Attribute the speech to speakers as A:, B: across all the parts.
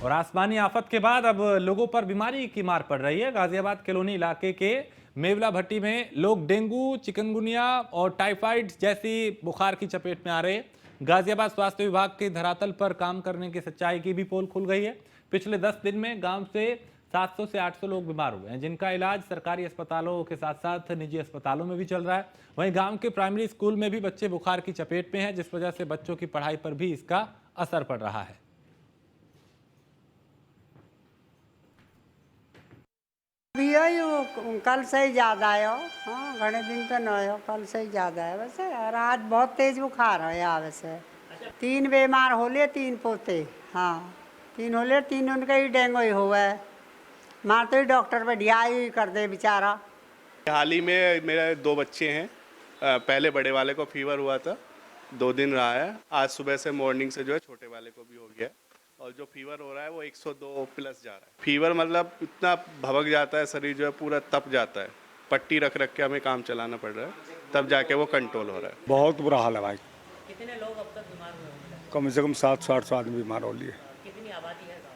A: और आसमानी आफत के बाद अब लोगों पर बीमारी की मार पड़ रही है। गाजियाबाद कॉलोनी इलाके के मेवला भट्टी में लोग डेंगू, चिकनगुनिया और टाइफाइड जैसी बुखार की चपेट में आ रहे हैं। गाजियाबाद स्वास्थ्य विभाग के धरातल पर काम करने की सच्चाई की भी पोल खुल गई है। पिछले 10 दिन में गांव से 700 से 800 लोग बीमार हुए हैं, जिनका इलाज सरकारी अस्पतालों के साथ साथ निजी अस्पतालों में भी चल रहा है। वहीं गांव के प्राइमरी स्कूल में भी बच्चे बुखार की चपेट में हैं, जिस वजह से बच्चों की पढ़ाई पर भी इसका असर पड़ रहा है।
B: कल से ही ज़्यादा है। हाँ, घने दिन तो न हो, कल से ही ज़्यादा है वैसे। और आज बहुत तेज बुखार है यहाँ वैसे। 3 बीमार हो लिए, 3 पोते। हाँ, 3 हो लिए, 3 उनका ही डेंगू ही हुआ है। मार तो ही डॉक्टर बढ़िया ही कर दे बेचारा।
C: हाल ही में मेरे 2 बच्चे हैं। पहले बड़े वाले को फीवर हुआ था, 2 दिन रहा है। आज सुबह से मॉर्निंग से जो है छोटे वाले को भी हो गया है। और जो फीवर हो रहा है वो 102 प्लस जा रहा है। फीवर मतलब इतना भभक जाता है, शरीर जो है पूरा तप जाता है। पट्टी रख रख के हमें काम चलाना पड़ रहा है, तब जाके वो कंट्रोल हो रहा है।
D: बहुत बुरा हाल है भाई।
E: कितने लोग अब तक बीमार हुए होंगे?
D: कम से कम 700-800 आदमी बीमार हो लिए।
E: कितनी आबादी है गाँव?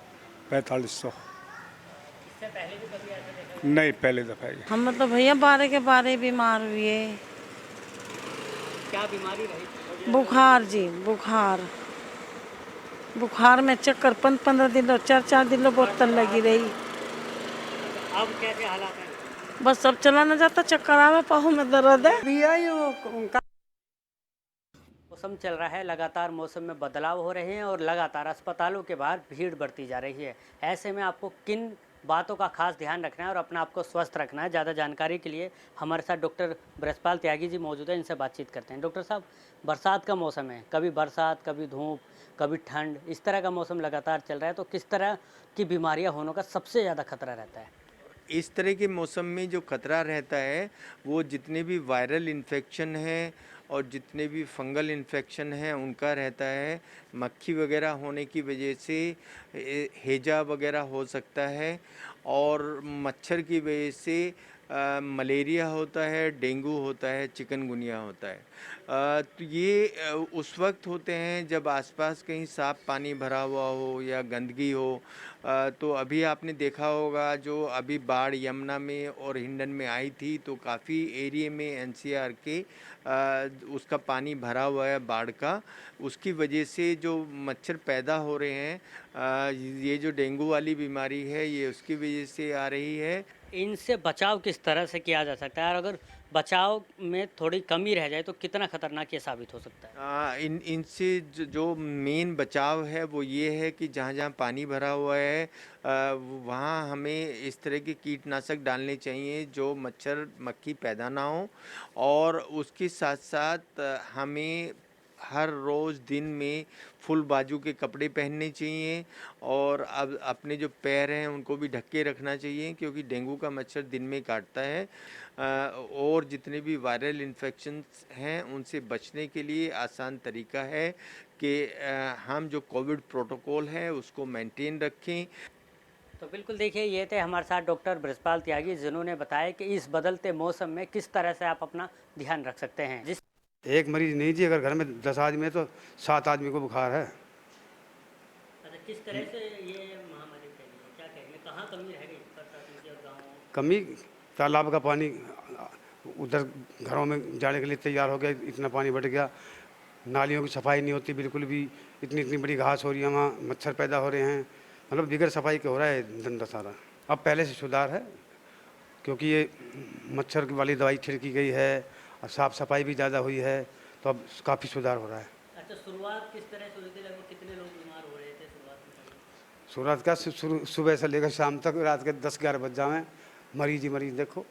D: 4500।
E: इससे पहले भी कभी ऐसा देखा?
D: नहीं, पहले दफा है।
F: हम मतलब भैया 12 के 12 बीमार हुए।
E: क्या बीमारी रही?
F: बुखार जी, बुखार में चक्कर 15 दिन 4 दिन बोतल लगी रही।
E: अब कैसे हालात हैं?
F: बस अब चला न जाता, चक्कर आवे, पाँव में दर्द है।
E: मौसम चल रहा है, लगातार मौसम में बदलाव हो रहे हैं और लगातार अस्पतालों के बाहर भीड़ बढ़ती जा रही है। ऐसे में आपको किन बातों का खास ध्यान रखना है और अपने आप को स्वस्थ रखना है, ज़्यादा जानकारी के लिए हमारे साथ डॉक्टर ब्रजपाल त्यागी जी मौजूद हैं। इनसे बातचीत करते हैं। डॉक्टर साहब, बरसात का मौसम है, कभी बरसात, कभी धूप, कभी ठंड, इस तरह का मौसम लगातार चल रहा है, तो किस तरह की बीमारियां होने का सबसे ज़्यादा खतरा रहता है?
G: इस तरह के मौसम में जो खतरा रहता है वो जितने भी वायरल इन्फेक्शन हैं और जितने भी फंगल इन्फेक्शन हैं उनका रहता है। मक्खी वगैरह होने की वजह से हैजा वगैरह हो सकता है और मच्छर की वजह से मलेरिया होता है, डेंगू होता है, चिकनगुनिया होता है। तो ये उस वक्त होते हैं जब आसपास कहीं साफ पानी भरा हुआ हो या गंदगी हो। तो अभी आपने देखा होगा जो अभी बाढ़ यमुना में और हिंडन में आई थी, तो काफ़ी एरिया में एनसीआर के उसका पानी भरा हुआ है बाढ़ का। उसकी वजह से जो मच्छर पैदा हो रहे हैं, ये जो डेंगू वाली बीमारी है ये उसकी वजह से आ रही है।
E: इनसे बचाव किस तरह से किया जा सकता है और अगर बचाव में थोड़ी कमी रह जाए तो कितना खतरनाक ये साबित हो सकता है?
G: इनसे जो मेन बचाव है वो ये है कि जहाँ जहाँ पानी भरा हुआ है वहाँ हमें इस तरह के कीटनाशक डालने चाहिए जो मच्छर मक्खी पैदा ना हो। और उसके साथ साथ हमें हर रोज़ दिन में फुल बाजू के कपड़े पहनने चाहिए और अब अपने जो पैर हैं उनको भी ढक के रखना चाहिए, क्योंकि डेंगू का मच्छर दिन में काटता है। और जितने भी वायरल इन्फेक्शंस हैं उनसे बचने के लिए आसान तरीका है कि हम जो कोविड प्रोटोकॉल है उसको मेंटेन रखें।
E: तो बिल्कुल देखिए, ये थे हमारे साथ डॉक्टर ब्रजपाल त्यागी, जिन्होंने बताया कि इस बदलते मौसम में किस तरह से आप अपना ध्यान रख सकते हैं। जिस
D: एक मरीज नहीं जी, अगर घर में 10 आदमी है तो 7 आदमी को बुखार है।
E: अच्छा, किस तरह से ये महामारी फैली है, क्या कहेंगे, कहाँ कमी रह गई प्रशासन की और गाँव?
D: कमी, तालाब का पानी उधर घरों में जाने के लिए तैयार हो गया, इतना पानी बढ़ गया। नालियों की सफाई नहीं होती बिल्कुल भी, इतनी बड़ी घास हो रही है, वहाँ मच्छर पैदा हो रहे हैं। मतलब बिगैर सफाई के हो रहा है धंधा सारा। अब पहले से सुधार है, क्योंकि ये मच्छर वाली दवाई छिड़की गई है और साफ़ सफाई भी ज़्यादा हुई है, तो अब काफ़ी सुधार हो रहा है।
E: अच्छा, शुरुआत किस तरह से हुई थी? लगभग कितने लोग बीमार हो रहे थे शुरुआत में?
D: शुरुआत का सुबह से लेकर शाम तक, रात के 10-11 बज जाए मरीज ही मरीज देखो।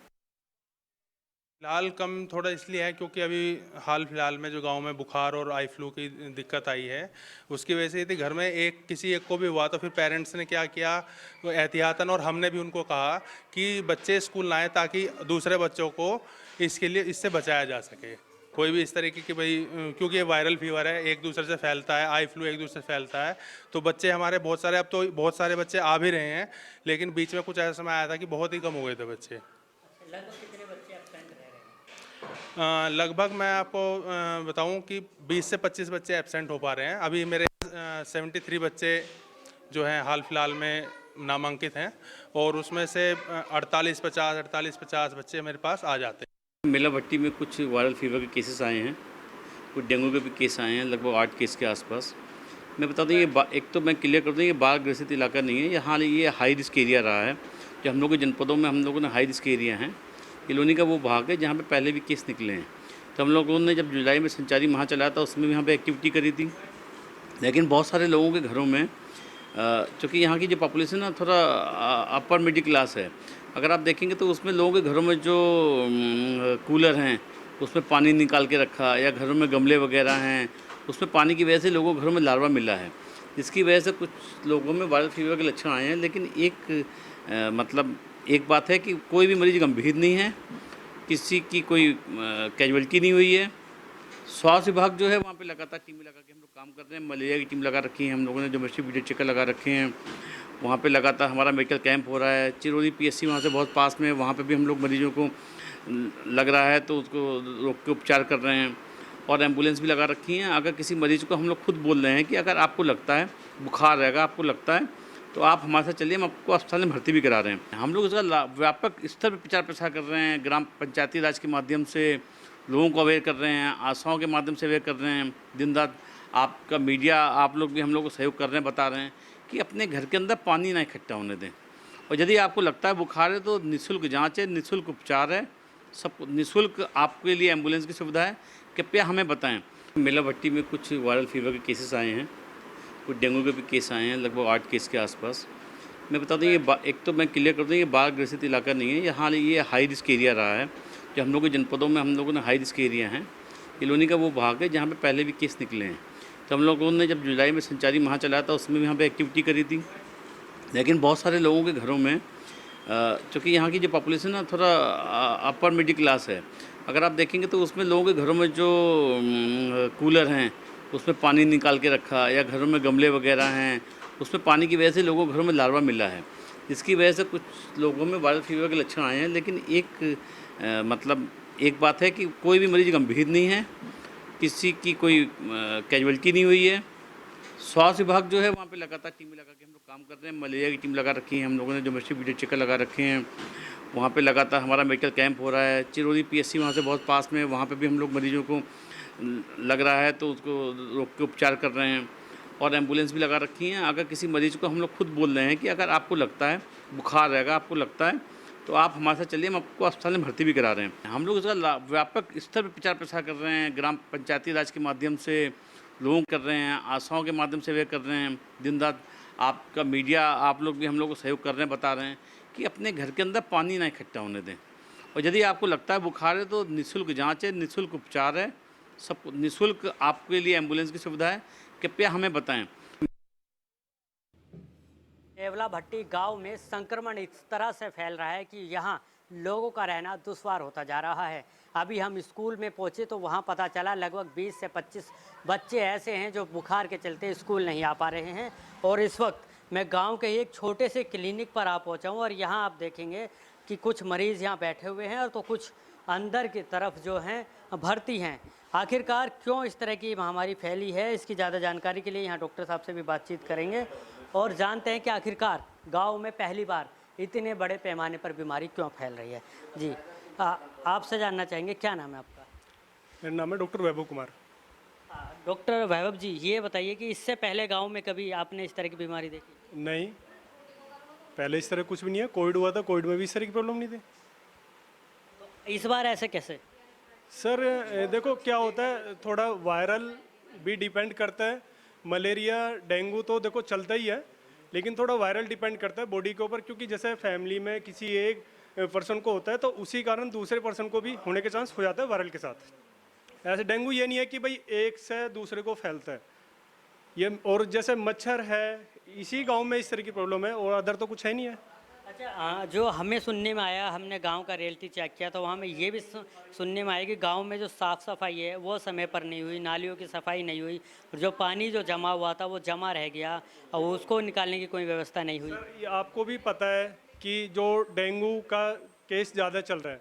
H: फिलहाल कम थोड़ा इसलिए है क्योंकि अभी हाल फिलहाल में जो गांव में बुखार और आई फ्लू की दिक्कत आई है, उसकी वजह से यदि घर में किसी एक को भी हुआ तो फिर पेरेंट्स ने क्या किया, तो एहतियातन, और हमने भी उनको कहा कि बच्चे स्कूल ना आए ताकि दूसरे बच्चों को इससे बचाया जा सके। कोई भी इस तरीके की भाई, क्योंकि ये वायरल फीवर है, एक दूसरे से फैलता है, आई फ्लू एक दूसरे से फैलता है। तो बच्चे हमारे बहुत सारे, अब तो बहुत सारे बच्चे आ भी रहे हैं, लेकिन बीच में कुछ ऐसा समय आया था कि बहुत ही कम हो गए थे बच्चे।
E: लगभग कितने बच्चे एब्सेंट रह रहे हैं?
H: लगभग मैं आपको बताऊं कि 20 से 25 बच्चे एब्सेंट हो पा रहे हैं। अभी मेरे 73 बच्चे जो हैं हाल फिलहाल में नामांकित हैं और उसमें से 48-50 बच्चे मेरे पास आ जाते हैं।
I: मेला भट्टी में कुछ वायरल फीवर के केसेस आए हैं, कुछ डेंगू के भी केस आए हैं, लगभग 8 केस के आसपास। मैं बता दूँ एक तो मैं क्लियर कर दूँ, ये बाढ़ ग्रसित इलाका नहीं है, यहाँ ये हाई रिस्क एरिया रहा है। जो हम लोग के जनपदों में हम लोगों ने हाई रिस्क एरिया हैं, किलोनी का वो भाग है जहाँ पे पहले भी केस निकले हैं। तो हम लोगों ने जब जुलाई में संचारी माह चलाया था उसमें भी यहाँ पे एक्टिविटी करी थी, लेकिन बहुत सारे लोगों के घरों में चूँकि यहाँ की जो पॉपुलेशन ना थोड़ा अपर मिडिल क्लास है, अगर आप देखेंगे तो उसमें लोगों के घरों में जो कूलर हैं उसमें पानी निकाल के रखा, या घरों में गमले वगैरह हैं उसमें पानी की वजह से लोगों के घरों में लार्वा मिला है, जिसकी वजह से कुछ लोगों में वायरल फीवर के लक्षण आए हैं। लेकिन एक बात है कि कोई भी मरीज गंभीर नहीं है, किसी की कोई कैजुअलिटी नहीं हुई है। स्वास्थ्य विभाग जो है वहाँ पे लगातार टीमें लगा के हम लोग काम कर रहे हैं। मलेरिया की टीम लगा रखी है हम लोगों ने, डोमेस्टिक वीडियो चेकर लगा रखे हैं। वहाँ पे लगातार हमारा मेडिकल कैंप हो रहा है। चिरौरी पीएससी वहाँ से बहुत पास में, वहाँ पे भी हम लोग मरीजों को लग रहा है तो उसको रोक के उपचार कर रहे हैं, और एम्बुलेंस भी लगा रखी हैं। अगर किसी मरीज़ को हम लोग खुद बोल रहे हैं कि अगर आपको लगता है बुखार रहेगा, आपको लगता है तो आप हमारे साथ चलिए, हम आपको अस्पताल में भर्ती भी करा रहे हैं। हम लोग इसका व्यापक स्तर पर प्रचार प्रसार कर रहे हैं, ग्राम पंचायती राज के माध्यम से लोगों को अवेयर कर रहे हैं, आशाओं के माध्यम से अवेयर कर रहे हैं। दिन रात आपका मीडिया, आप लोग भी हम लोग को सहयोग कर रहे हैं, बता रहे हैं कि अपने घर के अंदर पानी ना इकट्ठा होने दें, और यदि आपको लगता है बुखार है तो निःशुल्क जांच है, निःशुल्क उपचार है, सब निःशुल्क आपके लिए एम्बुलेंस की सुविधा है। कृपया हमें बताएं। मेला भट्टी में कुछ वायरल फीवर के केसेस आए हैं, कुछ डेंगू के भी केस आए हैं, लगभग 8 केस के आसपास। मैं बता दूँ एक तो मैं क्लियर कर दूँ, ये बाढ़ ग्रसित इलाका नहीं है, यहाँ ये हाई रिस्क एरिया रहा है। जो हम लोग के जनपदों में हम लोगों ने हाई रिस्क एरिया हैं, किलोनी का वो भाग है जहाँ पे पहले भी केस निकले हैं। तो हम लोगों ने जब जुलाई में संचारी माह चलाया था उसमें भी यहाँ पे एक्टिविटी करी थी, लेकिन बहुत सारे लोगों के घरों में चूँकि यहाँ की जो पॉपुलेशन ना थोड़ा अपर मिडिल क्लास है, अगर आप देखेंगे तो उसमें लोगों के घरों में जो कूलर हैं उसमें पानी निकाल के रखा, या घरों में गमले वगैरह हैं उसमें पानी की वजह से लोगों के घरों में लार्वा मिला है, जिसकी वजह से कुछ लोगों में वायरल फीवर के लक्षण आए हैं। लेकिन एक बात है कि कोई भी मरीज गंभीर नहीं है, किसी की कोई कैजुअलिटी नहीं हुई है। स्वास्थ्य विभाग जो है वहाँ पे लगातार टीमें लगा के हम लोग काम कर रहे हैं। मलेरिया की टीम लगा रखी है हम लोगों ने, डोमेस्टिक वीडियो चेकर लगा रखे हैं। वहाँ पे लगातार हमारा मेडिकल कैंप हो रहा है। चिरौरी पीएससी वहाँ से बहुत पास में, वहाँ पे भी हम लोग मरीजों को लग रहा है तो उसको रोक के उपचार कर रहे हैं, और एम्बुलेंस भी लगा रखी हैं। अगर किसी मरीज़ को हम लोग खुद बोल रहे हैं कि अगर आपको लगता है बुखार रहेगा, आपको लगता है तो आप हमारे साथ चलिए, हम आपको अस्पताल में भर्ती भी करा रहे हैं। हम लोग इसका व्यापक स्तर पर प्रचार प्रसार कर रहे हैं, ग्राम पंचायती राज के माध्यम से लोगों कर रहे हैं, आशाओं के माध्यम से अवेयर कर रहे हैं। दिन रात आपका मीडिया, आप लोग भी हम लोग को सहयोग कर रहे हैं, बता रहे हैं कि अपने घर के अंदर पानी ना इकट्ठा होने दें, और यदि आपको लगता है बुखार है तो निःशुल्क जाँच है, निःशुल्क उपचार है, सब निःशुल्क आपके लिए एम्बुलेंस की सुविधा है। कृपया हमें बताएं।
E: मेवला भट्टी गांव में संक्रमण इस तरह से फैल रहा है कि यहां लोगों का रहना दुश्वार होता जा रहा है। अभी हम स्कूल में पहुंचे तो वहां पता चला लगभग 20 से 25 बच्चे ऐसे हैं जो बुखार के चलते स्कूल नहीं आ पा रहे हैं। और इस वक्त मैं गांव के एक छोटे से क्लिनिक पर आ पहुंचा हूं, और यहां आप देखेंगे कि कुछ मरीज़ यहां बैठे हुए हैं और तो कुछ अंदर की तरफ जो हैं भर्ती हैं। आखिरकार क्यों इस तरह की महामारी फैली है, इसकी ज़्यादा जानकारी के लिए यहाँ डॉक्टर साहब से भी बातचीत करेंगे और जानते हैं कि आखिरकार गांव में पहली बार इतने बड़े पैमाने पर बीमारी क्यों फैल रही है। जी आपसे जानना चाहेंगे, क्या नाम है आपका?
J: मेरा नाम है डॉक्टर वैभव कुमार।
E: डॉक्टर वैभव जी, ये बताइए कि इससे पहले गांव में कभी आपने इस तरह की बीमारी देखी?
J: नहीं, पहले इस तरह कुछ भी नहीं है। कोविड हुआ था, कोविड में भी इस तरह की प्रॉब्लम नहीं थी।
E: तो इस बार ऐसे कैसे?
J: सर देखो क्या होता है, थोड़ा वायरल भी डिपेंड करता है। मलेरिया डेंगू तो देखो चलता ही है, लेकिन थोड़ा वायरल डिपेंड करता है बॉडी के ऊपर, क्योंकि जैसे फैमिली में किसी एक पर्सन को होता है तो उसी कारण दूसरे पर्सन को भी होने के चांस हो जाता है वायरल के साथ। ऐसे डेंगू ये नहीं है कि भाई एक से दूसरे को फैलता है ये, और जैसे मच्छर है इसी गांव में इस तरह की प्रॉब्लम है, और अदर तो कुछ है नहीं है।
E: अच्छा, जो हमें सुनने में आया, हमने गांव का रियलिटी चेक किया तो वहाँ में ये भी सुनने में आया कि गांव में जो साफ़ सफाई है वो समय पर नहीं हुई, नालियों की सफाई नहीं हुई, जो पानी जो जमा हुआ था वो जमा रह गया और उसको निकालने की कोई व्यवस्था नहीं हुई।
J: सर, ये आपको भी पता है कि जो डेंगू का केस ज़्यादा चल रहा है